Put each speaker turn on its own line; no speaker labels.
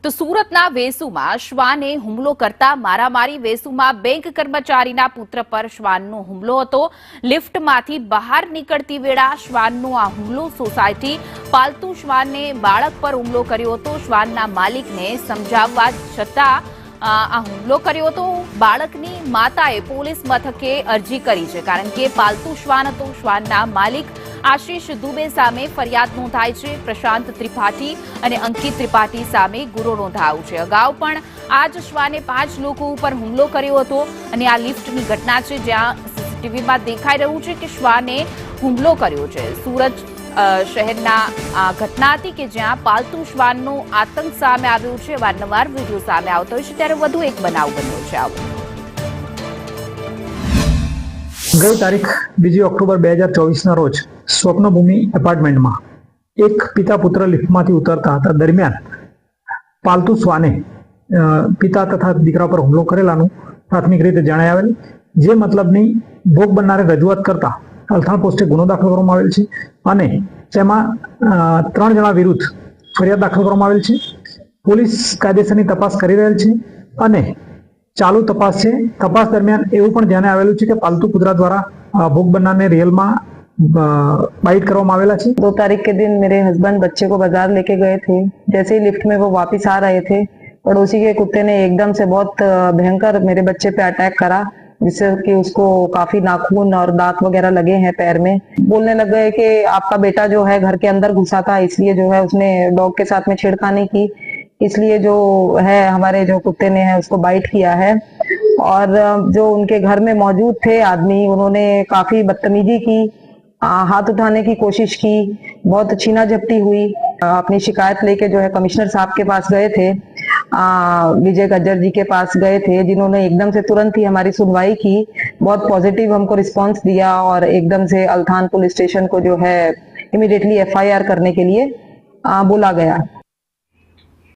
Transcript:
તો સુરતના વેસુમાં શ્વાને હુમલો કરતા મારામારી વેસુમાં બેંક કર્મચારીના પુત્ર પર શ્વાનનો હુમલો હતો। લિફ્ટમાંથી બહાર નીકળતી વેળા શ્વાનનો આ હુમલો સોસાયટી પાલતુ શ્વાને બાળક પર હુમલો કર્યો હતો। શ્વાનના માલિકને સમજાવવા છતાં આ હુમલો કર્યો હતો। બાળકની માતાએ પોલીસ મથકે અરજી કરી છે કારણ કે પાલતુ શ્વાન હતો। શ્વાનના માલિક आशीष दुबे सामे फरियाद नोंधाई छे। प्रशांत त्रिपाठी अने अंकित त्रिपाठी सामे गुनो नोंधायो छे। अगाऊ पण आज श्वाने 5 लोको पर हुमलो कर्यो हतो अने आ लिफ्टनी घटना छे ज्यां सीसीटीवी में देखाई रह्युं छे के श्वाने हुमलो कर्यो छे। सूरत शहेरना आ घटना हती के ज्यां पालतू श्वाननो आतंक सामे आव्यो छे। वारंवार वीडियो सामे आवतो होय छे त्यारे वधु एक बनाव बन्यो छे। आवो
गई तारीख 2 ऑक्टोबर 2024 रोज स्वप्नभूमि एपार्टमेंट में एक पिता पुत्र लिफ्ट में उतरता था। दरमियान पालतू श्वाने पिता तथा दीकरा पर हुमलो करेलानुं प्राथमिक रीते जणाई आवेल। जे मतलबनी भोग बननारे रजूआत करता अलथाण पोस्टे गुनो दाखल करवामां आवेल छे अने तेमां 3 जणा विरुद्ध फरियाद दाखल करवामां आवेल छे। पोलीस कायदेसरनी तपास करी रहेल छे अने चालू तपास छे। तपास दरमियान एवुं पण ध्याने आवेलुं छे के पालतू कूतरा द्वारा भोग बननारने रियल में बाइट करवामां आवेला छे।
2 तारीख के दिन मेरे हस्बैंड बच्चे को बाजार लेके गए थे। जैसे ही लिफ्ट में वो वापस आ रहे थे, पड़ोसी के कुत्ते ने एकदम से बहुत भयंकर मेरे बच्चे पे अटैक करा, जिससे कि उसको काफी नाखून और दांत वगैरह लगे हैं पैर में। बोलने लग गए कि आपका बेटा जो है घर के अंदर घुसा था, इसलिए जो है उसने डॉग के साथ में छेड़खानी की, इसलिए जो है हमारे जो कुत्ते ने है उसको बाइट किया है। और जो उनके घर में मौजूद थे आदमी, उन्होंने काफी बदतमीजी की, हाथ उठाने की कोशिश की, बहुत छीना झपटी हुई। अपनी शिकायत लेके जो है कमिश्नर साहब के पास गए थे, विजय गज्जर जी के पास गए थे, जिन्होंने एकदम से तुरंत ही हमारी सुनवाई की, बहुत पॉजिटिव हमको रिस्पांस दिया और एकदम से अल्थान पुलिस स्टेशन को जो है इमीडिएटली FIR करने के लिए बोला गया।